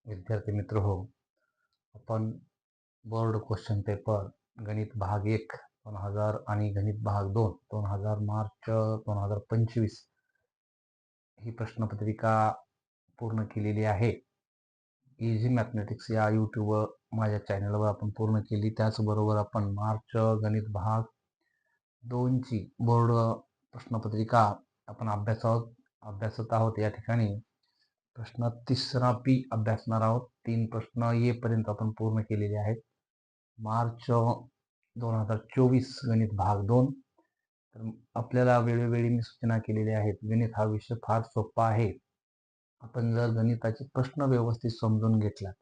विद्यार्थी मित्र हो, आपण बोर्ड क्वेश्चन पेपर गणित भाग 1 2000 आणि गणित भाग 2 2000 मार्च 2025 ही प्रश्नपत्रिका पूर्ण केलेली आहे. इझी मॅथमॅटिक्स या यूट्यूब माझ्या चॅनलवर आपण पूर्ण केली. त्याचबरोबर आपण मार्च गणित भाग 2 ची बोर्ड प्रश्नपत्रिका आपण अभ्यासत आहोत. या ठिकाणी प्रश्न तिसरा पी अभ्यासणार आहोत. 3 प्रश्न येपर्यंत आपण पूर्ण केलेले आहेत. मार्च 2024 गणित भाग 2. तर आपल्याला वेळोवेळी मी सूचना केलेल्या आहेत. गणित हा विषय फार सोपा आहे. आपण जर गणिताचे प्रश्न व्यवस्थित समजून घेतलात,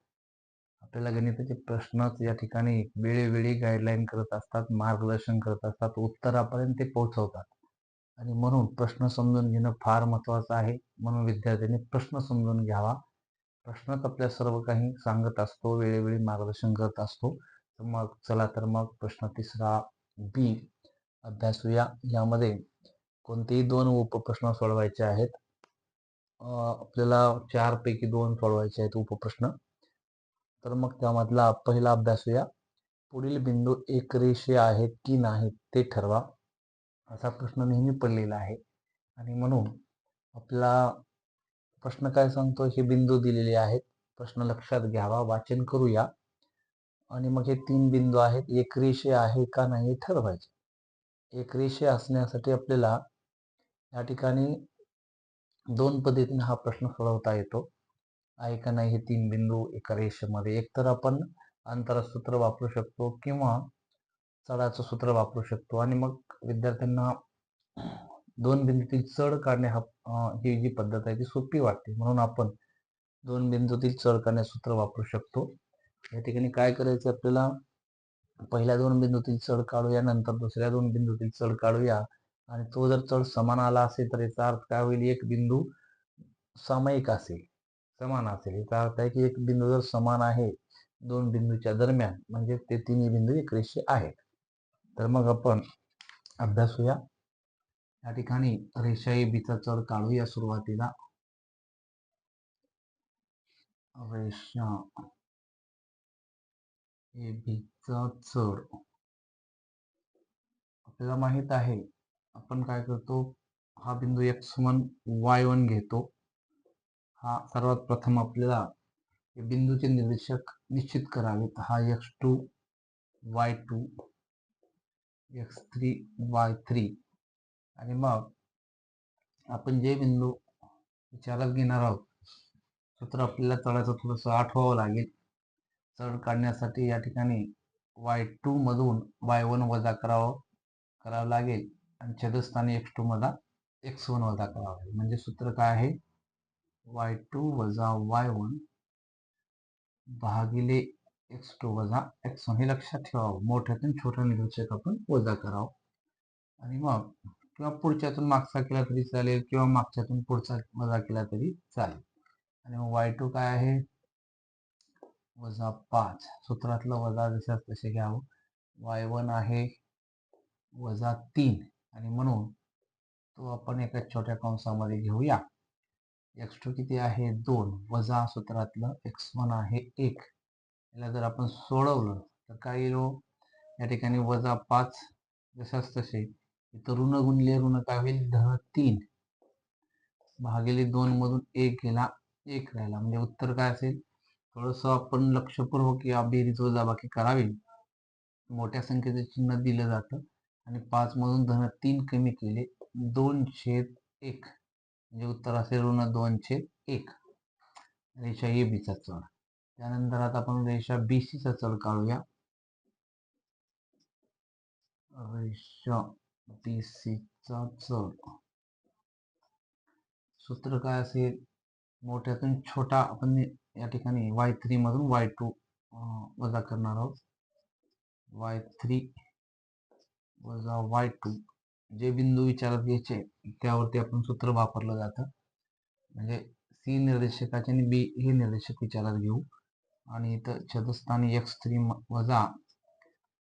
आपल्याला गणिताचे प्रश्नच या ठिकाणी वेळोवेळी गाईडलाईन करत असतात, मार्गदर्शन करत असतात, उत्तरापर्यंत ते पोहोचवतात. आणि म्हणून प्रश्न समजून घेणं फार महत्त्वाचं आहे. म्हणून विद्यार्थ्यांनी प्रश्न समजून घ्यावा. प्रश्नच आपल्या सर्व काही सांगत असतो, वेळोवेळी मार्गदर्शन करत असतो. तर मग चला तर मग प्रश्न तिसरा बी अभ्यासूया. यामध्ये कोणतेही 2 उपप्रश्न सोडवायचे आहेत. आपल्याला 4 पैकी 2 सोडवायचे आहेत उपप्रश्न. तर मग त्यामधला पहिला अभ्यासूया. पुढील बिंदू एकरेषीय आहेत की नाहीत ते ठरवा. असा प्रश्न नेहमी पडलेला आहे आणि म्हणून आपला प्रश्न काय सांगतो, हे बिंदू दिलेले आहेत. प्रश्न लक्षात घ्यावा, वाचन करूया आणि मग हे 3 बिंदू आहेत. एकरेषीय आहे का नाही ठरवायचे. एकरेषीय असण्यासाठी आपल्याला या ठिकाणी 2 पद्धतीने हा प्रश्न सोडवता येतो. आहे का नाही हे 3 बिंदू एका रेषेमध्ये. एकतर आपण अंतराचं सूत्र वापरू शकतो किंवा चढाचं सूत्र वापरू शकतो. आणि मग विद्यार्थ्यांना 2 बिंदूतील चढ काढणे ही जी पद्धत आहे ती सोपी वाटते. म्हणून आपण 2 बिंदूतील चढ काढण्याचे सूत्र वापरू शकतो. या ठिकाणी काय करायचं, आपल्याला पहिल्या 2 बिंदूतील चढ काढूया, नंतर दुसऱ्या 2 बिंदूतील चढ काढूया. आणि तो जर चढ समान आला असेल तर याचा अर्थ काय होईल, एक बिंदू सामायिक असेल, समान असेल. याचा अर्थ आहे की एक बिंदू जर समान आहे 2 बिंदूच्या दरम्यान, म्हणजे ते तिन्ही बिंदू एकरेषीय आहेत. तर मग आपण अभ्यासूया. या ठिकाणी रेषा ए बीचा चढ काढूया. सुरुवातीला रेषा ए बीचा चढ आपल्याला माहित आहे. आपण काय करतो, हा बिंदू x1 y1 घेतो. हा सर्वात प्रथम आपल्याला बिंदूचे निर्देशक निश्चित करावेत. हा x2 y2 x3 y3 आणि मग आपण जे बिंदू विचारात घेणार आहोत, सूत्र आपल्याला चढायचं थोडंसं आठवावं लागेल. चढ काढण्यासाठी या ठिकाणी y2 मधून y1 वजा करावं लागेल आणि छेदस्थानी x2 मधला x1 वजा करावा लागेल. म्हणजे सूत्र काय आहे, y2 वजा y1 भागिले x2 वजा x1. हे लक्षात ठेवावं. मोठ्यातून छोट्या निर्देशक आपण वजा करावं. आणि मग किंवा पुढच्यातून मागचा केला तरी चालेल किंवा मागच्यातून पुढचा वजा केला तरी चालेल. आणि मग y2 काय आहे, वजा 5. सूत्रातलं वजा जशाच तसे घ्यावं. y1 आहे वजा 3 आणि म्हणून तो आपण एका छोट्या कंसामध्ये घेऊया. x2 किती आहे, 2 वजा सूत्रातलं x1 आहे 1. याला जर आपण सोडवलं तर काय येईल, या ठिकाणी वजा 5 जशाच तसे. इथं ऋण गुणले ऋण काय होईल, धन 3 भागिले 2 मधून 1 गेला, 1 राहिला. म्हणजे उत्तर काय असेल, थोडंसं आपण लक्षपूर्वक या बेरीज वजाबाकी करावी. मोठ्या संख्येचं चिन्ह दिलं जातं आणि 5 मधून धन 3 कमी केले, 2/1. म्हणजे उत्तर असेल ऋण 2/1. रेषा ए बीचा चढ. त्यानंतर आता आपण रेषा बीसीचा चढ काढूया. रेषा बीसीचा चढ सूत्र काय असेल, मोठ्यातून छोटा आपण या ठिकाणी y3 मधून y2 वजा करणार आहोत. y3 वजा y2. जे बिंदू विचारात घ्यायचे त्यावरती आपण सूत्र वापरलं जातं. म्हणजे सी निर्देशकाचे आणि बी हे निर्देशक विचारात घेऊ. आणि इथं छेदस्थानी x3 वजा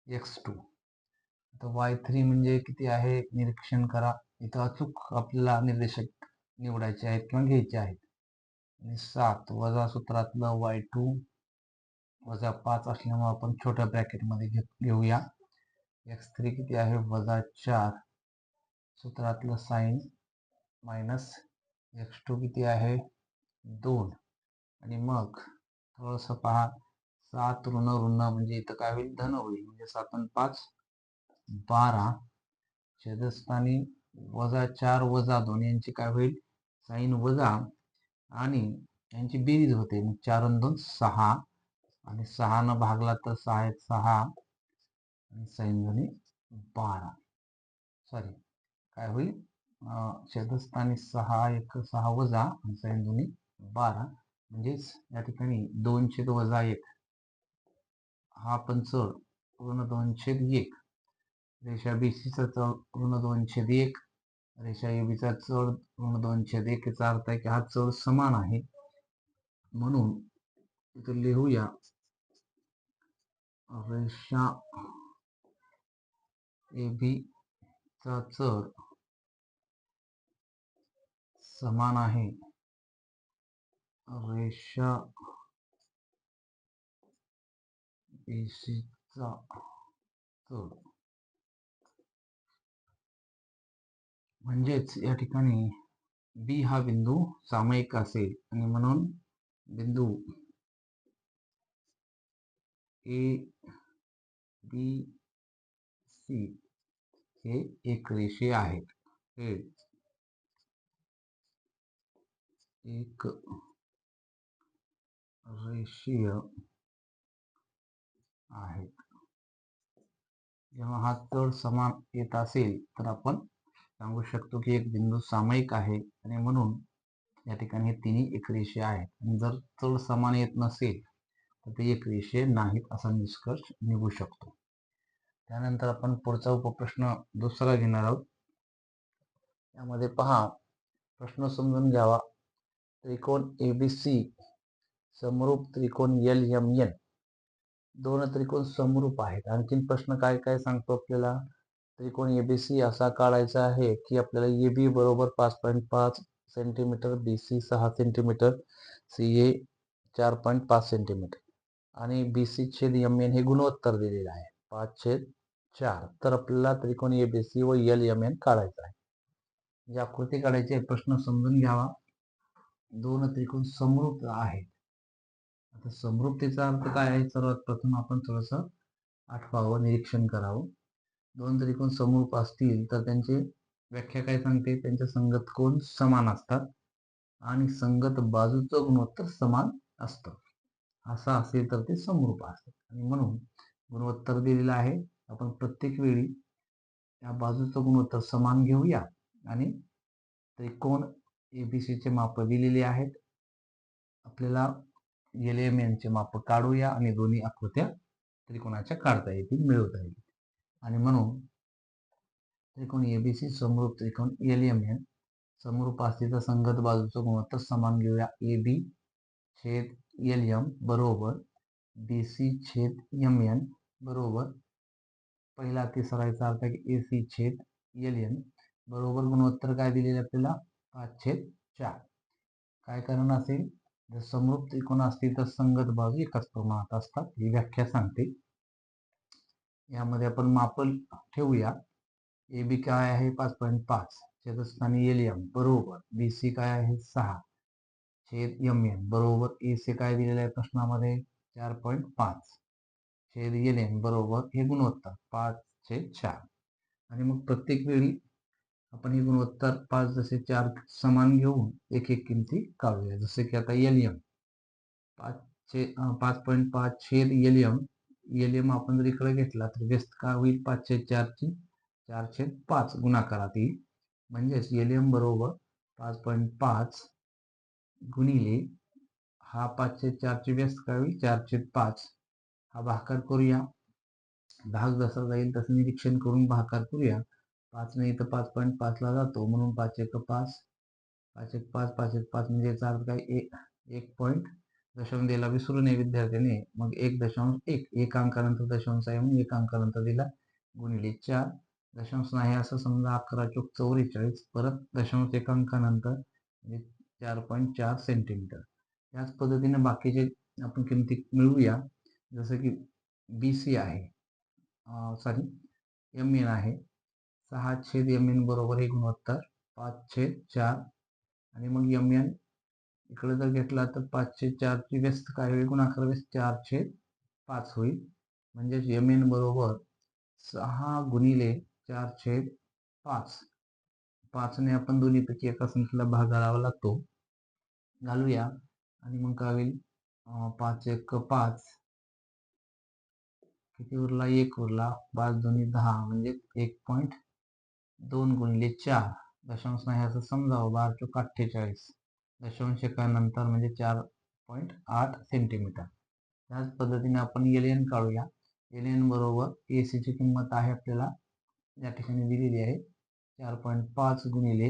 x2. तर y3 म्हणजे किती आहे निरीक्षण करा. इथं अचूक आपल्याला निर्देशक निवडायचे आहेत किंवा घ्यायचे आहेत. आणि 7 वजा सूत्रातलं y2 वजा 5 असल्यामुळे आपण छोट्या ब्रॅकेटमध्ये घेऊया. x3 किती आहे -4 सूत्रातलं साइन मायनस x2 किती आहे 2 आणि मग थोडंसं पहा 7 ऋण ऋण म्हणजे इथं काय होईल धन होईल म्हणजे 7 आणि 5 12 छेदस्थानी -4 - 2 यांची काय होईल साइन वजा आणि यांची बेरीज होते मग 4 आणि 2 6 आणि 6 न भागला तर 6 1 6 आणि साइन झाली 12 सॉरी काय होईल छेदस्थानी 6 1 6 वजा आणि साइन दोन्ही 12 म्हणजेच या ठिकाणी 2/-1 हा पण चढ ऋण 2/1 रेषा बीसीचा चढ ऋण 2/1 रेषा एबीचा चढ ऋण 2/1 याचा अर्थ आहे की हा चढ समान आहे म्हणून इथे लिहूया रेषा एबी चा चढ समान आहे रेषा बीसीचा चढ म्हणजेच या ठिकाणी बी हा बिंदू सामायिक असेल आणि म्हणून बिंदू ए बी सी हे एक रेषीय आहेत. हे एक रेषीय आहेत. जेव्हा हा चढ समान येत असेल तर आपण सांगू शकतो की एक बिंदू सामायिक आहे आणि म्हणून या ठिकाणी हे तिन्ही एकरेषीय आहेत. आणि जर चढ समान येत नसेल तर ते एकरेषीय नाहीत असा निष्कर्ष निघू शकतो. त्यानंतर आपण पुढचा उपप्रश्न दुसरा घेणार आहोत. यामध्ये पहा प्रश्न समजून घ्यावा. त्रिकोण एबीसी समरूप त्रिकोण LMN दोन त्रिकोण समरूप आहेत. आणखीन प्रश्न काय काय सांगतो आपल्याला त्रिकोण एबीसी असा काढायचा आहे की आपल्याला एबी बरोबर 5.5 centimetre BC 6 centimetre CA 4.5 centimetre आणि बीसी छेद MN हे गुणोत्तर दिलेलं आहे 5/4 तर आपल्याला त्रिकोण एबीसी व LMN काढायचा आहे. जी आकृती काढायची आहे प्रश्न समजून घ्यावा. दोन त्रिकोण समरूप आहेत. आता समरूपतेचा अर्थ काय आहे सर्वात प्रथम आपण थोडस आठवावं निरीक्षण करावं. दोन त्रिकोण समरूप असतील तर त्यांची व्याख्या काय सांगते त्यांचे संगत कोन समान असतात आणि संगत बाजूचं गुणोत्तर समान असतं. असं असेल तर ते समरूप असतात आणि म्हणून गुणोत्तर दिलेलं आहे. आपण प्रत्येक वेळी या बाजूचं गुणोत्तर समान घेऊया आणि त्रिकोण एबीसी चे माप दिलेले आहेत. आपल्याला LMN चे माप काढूया आणि दोन्ही आकृत्या त्रिकोणाच्या काढता येतील मिळवता येतील आणि म्हणून त्रिकोण एबीसी समरूप त्रिकोण LMN समरूप असतील तर संगत बाजूचं गुणोत्तर समान घेऊया. AB छेद LM बरोबर BC छेद MN बरोबर पहिला तिसरा याचा अर्थ आहे की AC छेद LN बरोबर गुणोत्तर काय दिलेले आपल्याला 5/4. काय कारण असेल जर समरूप त्रिकोण असतील तर संगत बाजू एकाच प्रमाणात असतात ही व्याख्या सांगते. यामध्ये आपण माप ठेवूया. AB काय आहे 5.5 छेदस्थानी LM बरोबर BC काय आहे 6 छेद MN बरोबर AC काय दिलेलं आहे प्रश्नामध्ये 4.5 छेद LN बरोबर हे गुणोत्तर 5/4 आणि मग प्रत्येक वेळी आपण हे गुणोत्तर 5 जसे 4 समान घेऊन एक एक किमती काढूया. जसे की आता LM 5.5 छेद LM आपण जर इकडे घेतला तर व्यस्त काय होईल 5/4 ची 4/5 गुणाकारात येईल म्हणजेच LM बरोबर 5.5 गुणिले हा 5/4 ची व्यस्त काय होईल 4/5 हा भागाकार करूया. भाग जसा जाईल तसं निरीक्षण करून भागाकार करूया. 5 ने इथं 5.5 ला जातो म्हणून 5×1 5 5 5 म्हणजे याचा अर्थ काय 1 पॉईंट दशांश द्यायला विसरू नये विद्यार्थ्याने. मग 1.1 एक अंकानंतर दशांश आहे म्हणून एक अंकानंतर दिला गुणिले 4 दशांश नाही असं समजा 11 × 44 परत दशांश एक अंकानंतर 4.4 सेंटीमीटर. याच पद्धतीने बाकीचे आपण किमती मिळवूया. जसं की BC आहे, सॉरी MN आहे 6/MN बरोबर हे गुणोत्तर 5/4 आणि मग MN इकडे जर घेतला तर 5/4 ची व्यस्त काय होईल, गुणाकार व्यस्त 4/5 होईल. म्हणजेच MN बरोबर 6 गुणिले 4/5. 5ने आपण दोन्हीपैकी एका संख्येला भाग घालावा लागतो, घालूया आणि मग काय होईल 5 1 5, किती उरला 1 उरला, 5 दोन्ही 10 म्हणजे 1.2 गुणिले 4, दशांश नाही असं समजावं, 12 चोक 48, दशांश एकानंतर म्हणजे 4.8 सेंटीमीटर. त्याच पद्धतीने आपण LN काढूया. LN बरोबर AC ची किंमत आहे आपल्याला या ठिकाणी दिलेली आहे 4.5 गुणिले,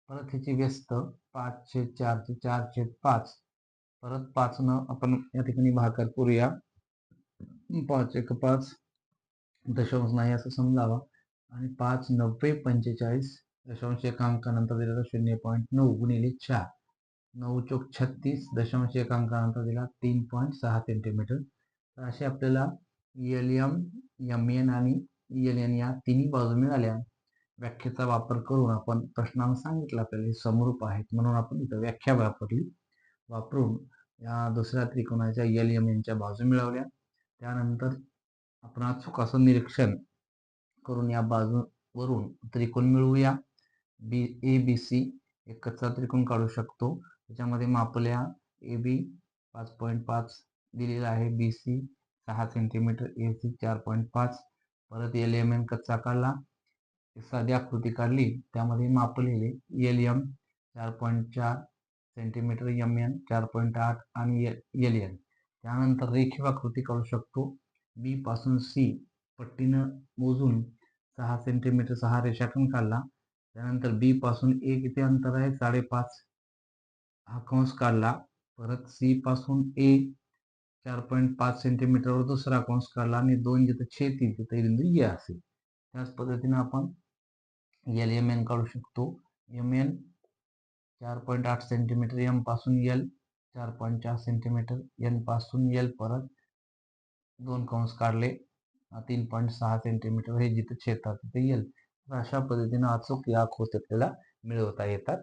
परत ह्याची व्यस्त 5/4 चे 4/5, परत 5 न आपण या ठिकाणी भागाकार करूया, 5 1 5, दशांश नाही असं समजावा आणि 5 90 45, दशांश एकांकानंतर दिला 0.9 गुणिले 4, 9 चोक 36, दशांश एकांकानंतर दिला 3.6 सेंटीमीटर. तर असे आपल्याला LM, MN आणि LN या तिन्ही बाजू मिळाल्या. व्याख्येचा वापर करून आपण प्रश्नानं सांगितलं आपल्याला हे समरूप आहेत म्हणून आपण इथं व्याख्या वापरून या दुसऱ्या त्रिकोणाच्या LM च्या बाजू मिळवल्या. त्यानंतर आपण अचूक असं निरीक्षण करून या बाजूवरून त्रिकोण मिळवूया. ABC एक कच्चा त्रिकोण काढू शकतो. त्याच्यामध्ये मापल्या AB 5.5 दिलेला आहे, BC 6 सेंटीमीटर, AC 4.5, परत LMN कच्चा काढला, साधी आकृती काढली, त्यामध्ये मापलेले LM 4.4 सेंटीमीटर, MN 4.8 आणि LN. त्यानंतर रेखीव आकृती काढू शकतो. B पासून C पट्टीनं मोजून 6 सेंटीमीटर 6 रेषाखंड काढला. त्यानंतर B पासून A किती अंतर आहे 5.5, हा कंस काढला. परत C पासून A 4.5 सेंटीमीटरवर दुसरा कंस काढला आणि 2 जिथं छेदतील तिथे बिंदू A असेल. त्याच पद्धतीने आपण LMN काढू शकतो. MN 4.8 सेंटीमीटर, M पासून L 4.4 सेंटीमीटर, N पासून L परत 2 कंस काढले 3.6 सेंटीमीटर, हे जिथे छेदतात तिथे L. अशा पद्धतीने अचूक या आकृती आपल्याला मिळवता येतात.